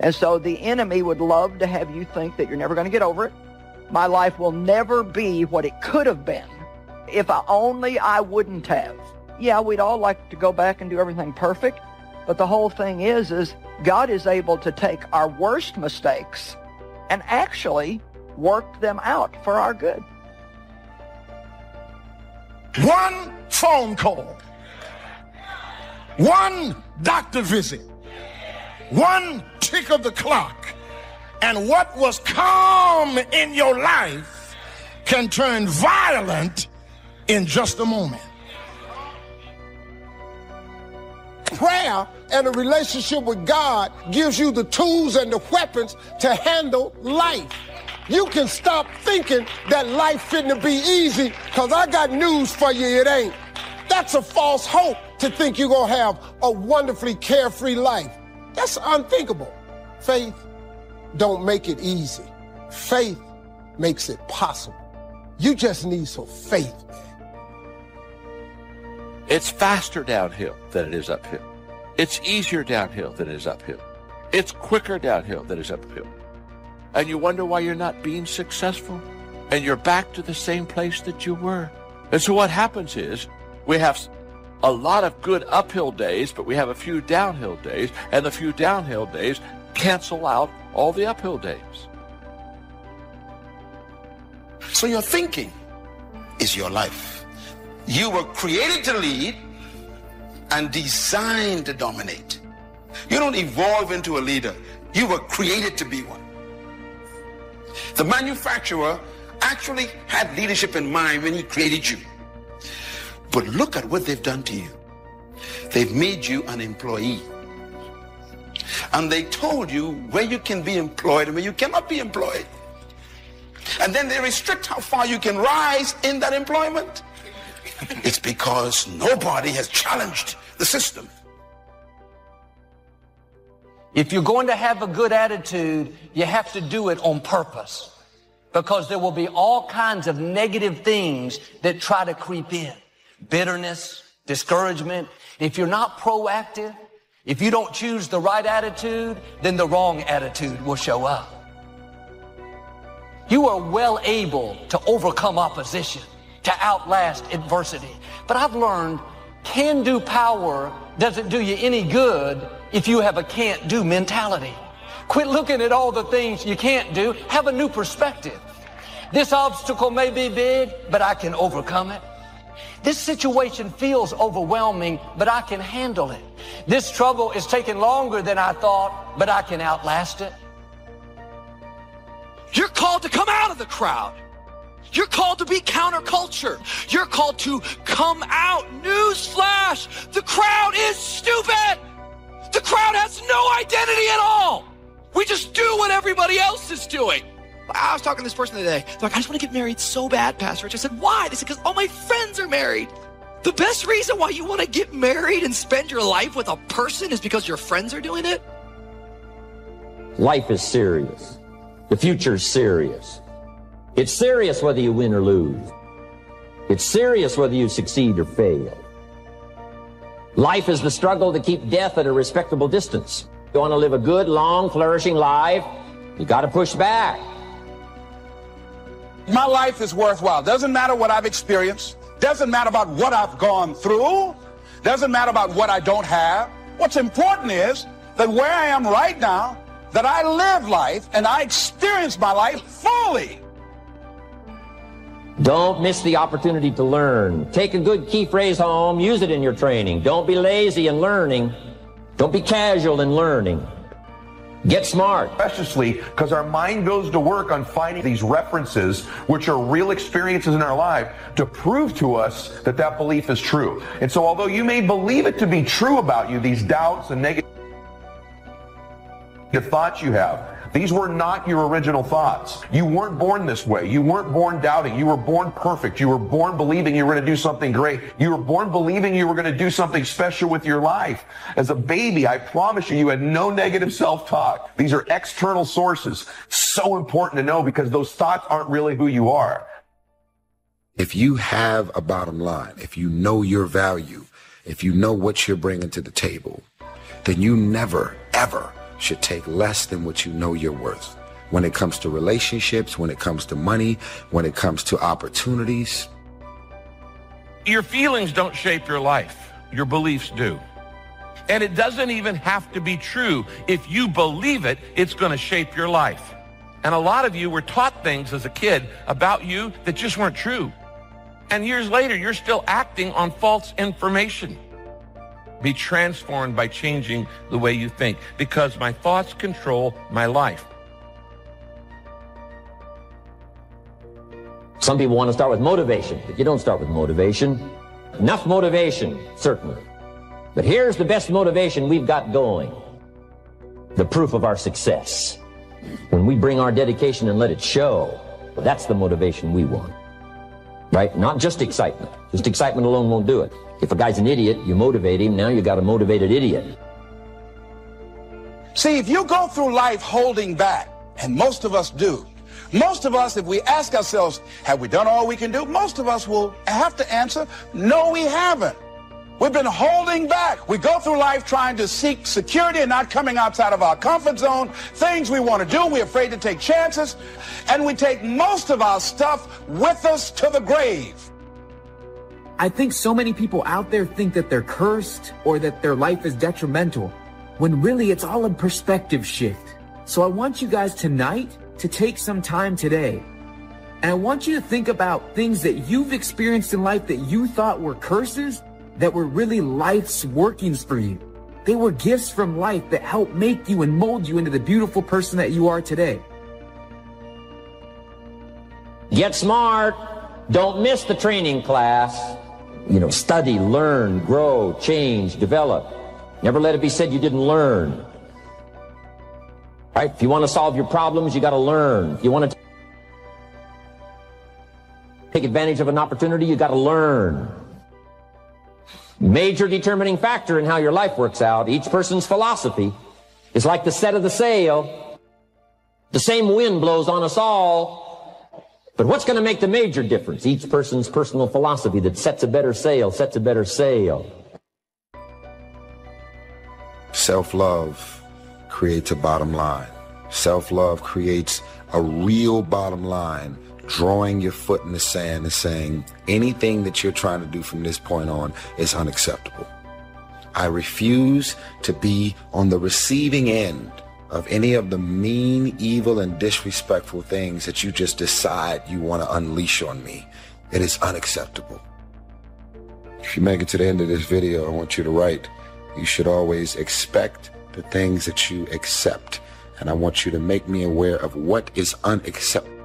And so the enemy would love to have you think that you're never going to get over it. My life will never be what it could have been if I wouldn't have. Yeah, we'd all like to go back and do everything perfect, but the whole thing is God is able to take our worst mistakes and actually work them out for our good. One phone call, one doctor visit, one tick of the clock, and what was calm in your life can turn violent in just a moment. Prayer and a relationship with God gives you the tools and the weapons to handle life. You can stop thinking that life fitting be easy, because I got news for you, it ain't. That's a false hope to think you're going to have a wonderfully carefree life. That's unthinkable. Faith don't make it easy. Faith makes it possible. You just need some faith, man. It's faster downhill than it is uphill. It's easier downhill than it is uphill. It's quicker downhill than it is uphill. And you wonder why you're not being successful. And you're back to the same place that you were. And so what happens is we have a lot of good uphill days, but we have a few downhill days, and the few downhill days cancel out all the uphill days. So your thinking is your life. You were created to lead and designed to dominate. You don't evolve into a leader. You were created to be one. The manufacturer actually had leadership in mind when he created you. But look at what they've done to you. They've made you an employee. And they told you where you can be employed and where you cannot be employed. And then they restrict how far you can rise in that employment. It's because nobody has challenged the system. If you're going to have a good attitude, you have to do it on purpose, because there will be all kinds of negative things that try to creep in. Bitterness, discouragement. If you're not proactive, if you don't choose the right attitude, then the wrong attitude will show up. You are well able to overcome opposition, to outlast adversity. But I've learned can-do power doesn't do you any good if you have a can't-do mentality. Quit looking at all the things you can't do. Have a new perspective. This obstacle may be big, but I can overcome it. This situation feels overwhelming, but I can handle it. This trouble is taking longer than I thought, but I can outlast it. You're called to come out of the crowd. You're called to be counterculture. You're called to come out. Newsflash! The crowd is stupid! The crowd has no identity at all! We just do what everybody else is doing. I was talking to this person the other day. They're like, I just want to get married so bad, Pastor Rich. I said, why? They said, because all my friends are married. The best reason why you want to get married and spend your life with a person is because your friends are doing it? Life is serious. The future's serious. It's serious whether you win or lose. It's serious whether you succeed or fail. Life is the struggle to keep death at a respectable distance. You want to live a good, long, flourishing life, you got to push back. My life is worthwhile. Doesn't matter what I've experienced. Doesn't matter about what I've gone through. Doesn't matter about what I don't have. What's important is that where I am right now, that I live life and I experience my life fully. Don't miss the opportunity to learn. Take a good key phrase home, use it in your training. Don't be lazy in learning. Don't be casual in learning. Get smart. Preciously, because our mind goes to work on finding these references, which are real experiences in our life, to prove to us that that belief is true. And so although you may believe it to be true about you, these doubts and negative thoughts you have, these were not your original thoughts. You weren't born this way. You weren't born doubting. You were born perfect. You were born believing you were going to do something great. You were born believing you were going to do something special with your life. As a baby, I promise you, you had no negative self-talk. These are external sources. So important to know, because those thoughts aren't really who you are. If you have a bottom line, if you know your value, if you know what you're bringing to the table, then you never, ever should take less than what you know you're worth. When it comes to relationships, when it comes to money, when it comes to opportunities. Your feelings don't shape your life. Your beliefs do. And it doesn't even have to be true. If you believe it, it's going to shape your life. And a lot of you were taught things as a kid about you that just weren't true. And years later, you're still acting on false information. Be transformed by changing the way you think, because my thoughts control my life. Some people want to start with motivation, but you don't start with motivation. Enough motivation, certainly. But here's the best motivation we've got going. The proof of our success. When we bring our dedication and let it show, that's the motivation we want. Right? Not just excitement. Just excitement alone won't do it. If a guy's an idiot, you motivate him. Now you got a motivated idiot. See, if you go through life holding back, and most of us do, most of us, if we ask ourselves, have we done all we can do? Most of us will have to answer, no, we haven't. We've been holding back. We go through life trying to seek security and not coming outside of our comfort zone, things we want to do. We're afraid to take chances, and we take most of our stuff with us to the grave. I think so many people out there think that they're cursed or that their life is detrimental, when really it's all a perspective shift. So I want you guys tonight to take some time today, and I want you to think about things that you've experienced in life that you thought were curses, that were really life's workings for you. They were gifts from life that helped make you and mold you into the beautiful person that you are today. Get smart. Don't miss the training class. Study, learn, grow, change, develop. Never let it be said you didn't learn. Right? If you want to solve your problems, you got to learn. If you want to take advantage of an opportunity, you got to learn. Major determining factor in how your life works out. Each person's philosophy is like the set of the sail. The same wind blows on us all. But what's going to make the major difference? Each person's personal philosophy that sets a better sail, sets a better sail. Self-love creates a bottom line. Self-love creates a real bottom line, drawing your foot in the sand and saying anything that you're trying to do from this point on is unacceptable. I refuse to be on the receiving end of any of the mean, evil, and disrespectful things that you just decide you want to unleash on me. It is unacceptable. If you make it to the end of this video, I want you to write, you should always expect the things that you accept. And I want you to make me aware of what is unacceptable.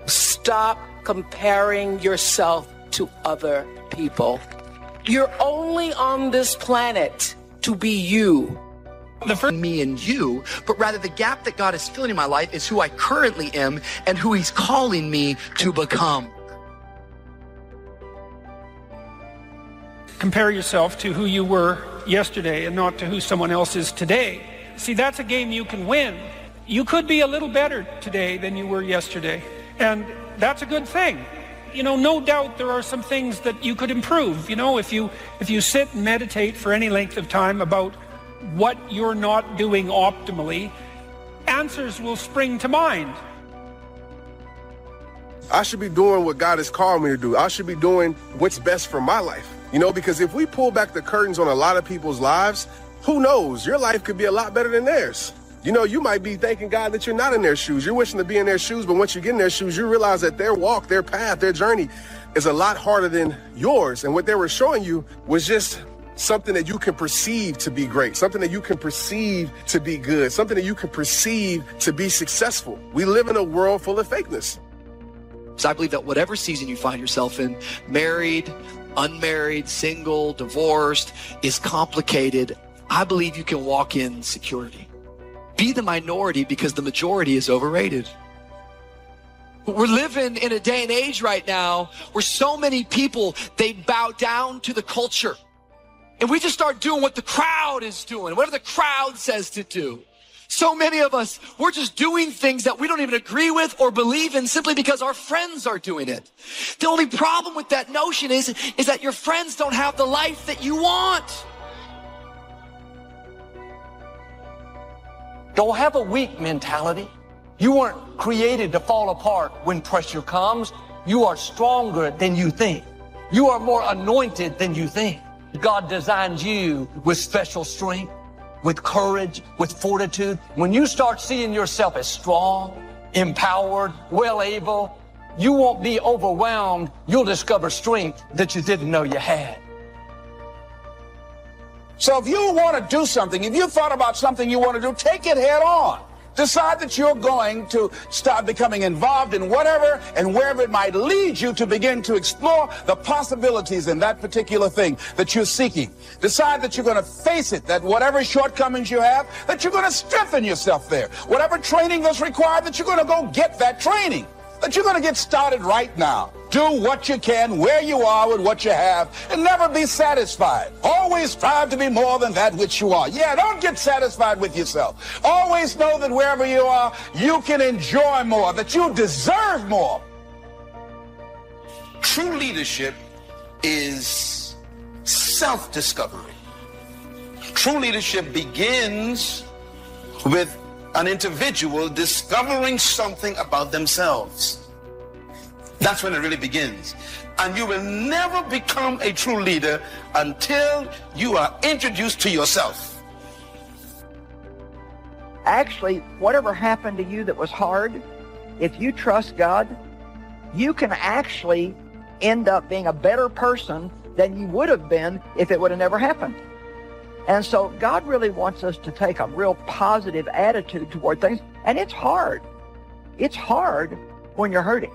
Stop comparing yourself to other people. You're only on this planet to be you. The first me and you, but rather the gap that God is filling in my life is who I currently am and who He's calling me to become. Compare yourself to who you were yesterday and not to who someone else is today. See, that's a game you can win. You could be a little better today than you were yesterday, and that's a good thing. No doubt there are some things that you could improve. If you sit and meditate for any length of time about what you're not doing optimally, answers will spring to mind. I should be doing what God has called me to do. I should be doing what's best for my life. Because if we pull back the curtains on a lot of people's lives, who knows? Your life could be a lot better than theirs. You might be thanking God that you're not in their shoes. You're wishing to be in their shoes, but once you get in their shoes, you realize that their walk, their path, their journey is a lot harder than yours. And what they were showing you was just something that you can perceive to be great, something that you can perceive to be good, something that you can perceive to be successful. We live in a world full of fakeness. So I believe that whatever season you find yourself in, married, unmarried, single, divorced, is complicated. I believe you can walk in security. Be the minority because the majority is overrated. We're living in a day and age right now where so many people, they bow down to the culture. And we just start doing what the crowd is doing, whatever the crowd says to do. So many of us, we're just doing things that we don't even agree with or believe in simply because our friends are doing it. The only problem with that notion is that your friends don't have the life that you want. Don't have a weak mentality. You weren't created to fall apart when pressure comes. You are stronger than you think. You are more anointed than you think. God designed you with special strength, with courage, with fortitude. When you start seeing yourself as strong, empowered, well able, you won't be overwhelmed. You'll discover strength that you didn't know you had. So if you want to do something, if you thought about something you want to do, take it head on. Decide that you're going to start becoming involved in whatever and wherever it might lead you to begin to explore the possibilities in that particular thing that you're seeking. Decide that you're going to face it, that whatever shortcomings you have, that you're going to strengthen yourself there. Whatever training that's required, that you're going to go get that training. That you're going to get started right now. Do what you can where you are with what you have and never be satisfied. Always strive to be more than that which you are. Yeah, don't get satisfied with yourself. Always know that wherever you are, you can enjoy more, that you deserve more. True leadership is self-discovery. True leadership begins with an individual discovering something about themselves. That's when it really begins. And you will never become a true leader until you are introduced to yourself. Actually, whatever happened to you that was hard, if you trust God, you can actually end up being a better person than you would have been if it would have never happened. And so God really wants us to take a real positive attitude toward things. And it's hard. It's hard when you're hurting.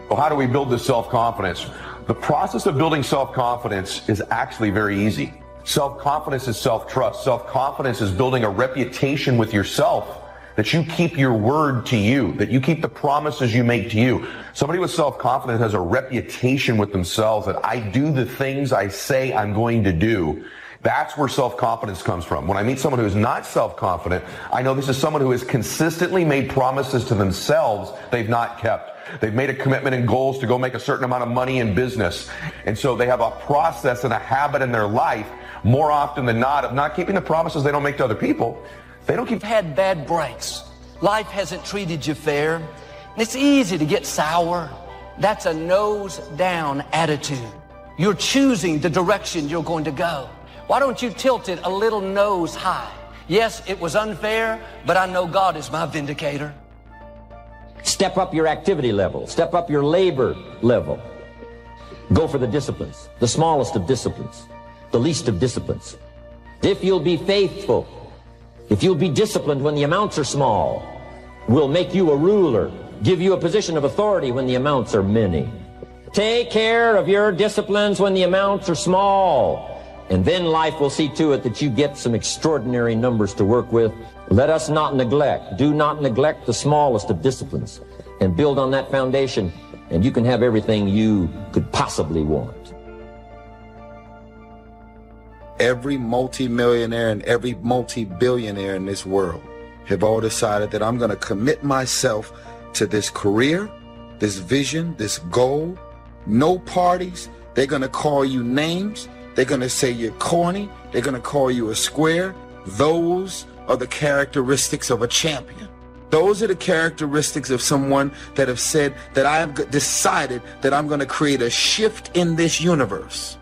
Well, how do we build this self-confidence? The process of building self-confidence is actually very easy. Self-confidence is self-trust. Self-confidence is building a reputation with yourself, that you keep your word to you, that you keep the promises you make to you. Somebody with self-confidence has a reputation with themselves that I do the things I say I'm going to do. That's where self-confidence comes from. When I meet someone who is not self-confident, I know this is someone who has consistently made promises to themselves they've not kept. They've made a commitment and goals to go make a certain amount of money in business. And so they have a process and a habit in their life, more often than not, of not keeping the promises they don't make to other people. They don't keep. Had bad breaks. Life hasn't treated you fair. And it's easy to get sour. That's a nose down attitude. You're choosing the direction you're going to go. Why don't you tilt it a little nose high? Yes, it was unfair, but I know God is my vindicator. Step up your activity level. Step up your labor level. Go for the disciplines, the smallest of disciplines, the least of disciplines. If you'll be faithful, if you'll be disciplined when the amounts are small, we'll make you a ruler, give you a position of authority when the amounts are many. Take care of your disciplines when the amounts are small, and then life will see to it that you get some extraordinary numbers to work with. Let us not neglect, do not neglect the smallest of disciplines, and build on that foundation, and you can have everything you could possibly want. Every multimillionaire and every multi-billionaire in this world have all decided that I'm going to commit myself to this career, this vision, this goal. No parties. They're going to call you names. They're going to say you're corny. They're going to call you a square. Those are the characteristics of a champion. Those are the characteristics of someone that have said that I have decided that I'm going to create a shift in this universe.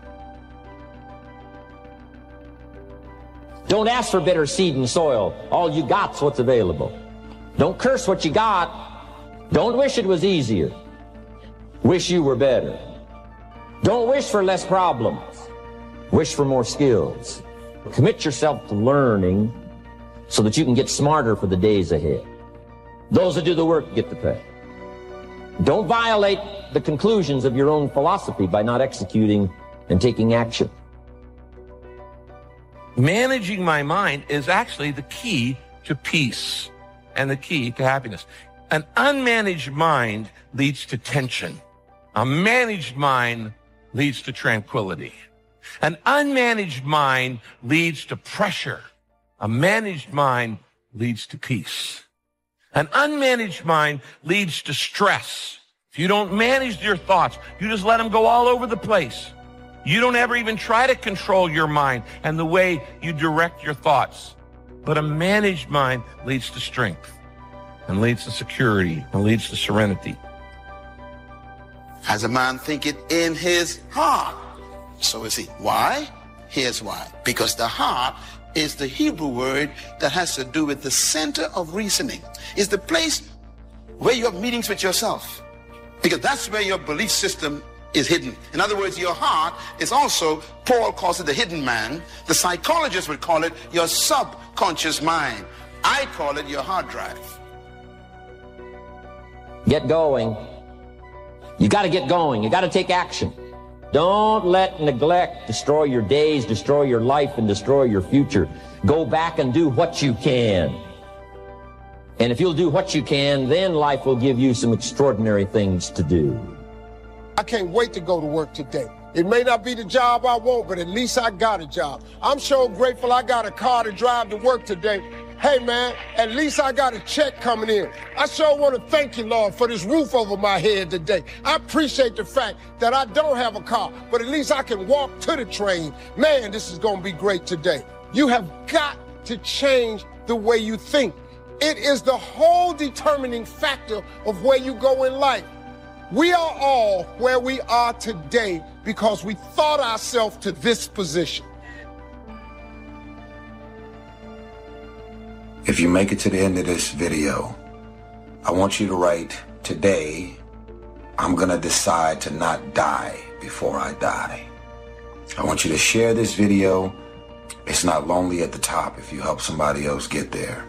Don't ask for better seed and soil. All you got's what's available. Don't curse what you got. Don't wish it was easier. Wish you were better. Don't wish for less problems. Wish for more skills. Commit yourself to learning so that you can get smarter for the days ahead. Those that do the work get the pay. Don't violate the conclusions of your own philosophy by not executing and taking action. Managing my mind is actually the key to peace and the key to happiness. An unmanaged mind leads to tension. A managed mind leads to tranquility. An unmanaged mind leads to pressure. A managed mind leads to peace. An unmanaged mind leads to stress. If you don't manage your thoughts, you just let them go all over the place. You don't ever even try to control your mind and the way you direct your thoughts. But a managed mind leads to strength and leads to security and leads to serenity. As a man thinketh in his heart, so is he. Why? Here's why. Because the heart is the Hebrew word that has to do with the center of reasoning. It's the place where you have meetings with yourself. Because that's where your belief system is hidden. In other words, your heart is also, Paul calls it the hidden man. The psychologists would call it your subconscious mind. I call it your hard drive. Get going. You got to get going. You got to take action. Don't let neglect destroy your days, destroy your life, and destroy your future. Go back and do what you can. And if you'll do what you can, then life will give you some extraordinary things to do. I can't wait to go to work today. It may not be the job I want, but at least I got a job. I'm so grateful I got a car to drive to work today. Hey, man, at least I got a check coming in. I sure want to thank you, Lord, for this roof over my head today. I appreciate the fact that I don't have a car, but at least I can walk to the train. Man, this is going to be great today. You have got to change the way you think. It is the whole determining factor of where you go in life. We are all where we are today because we thought ourselves to this position. If you make it to the end of this video, I want you to write, today, I'm going to decide to not die before I die. I want you to share this video. It's not lonely at the top if you help somebody else get there.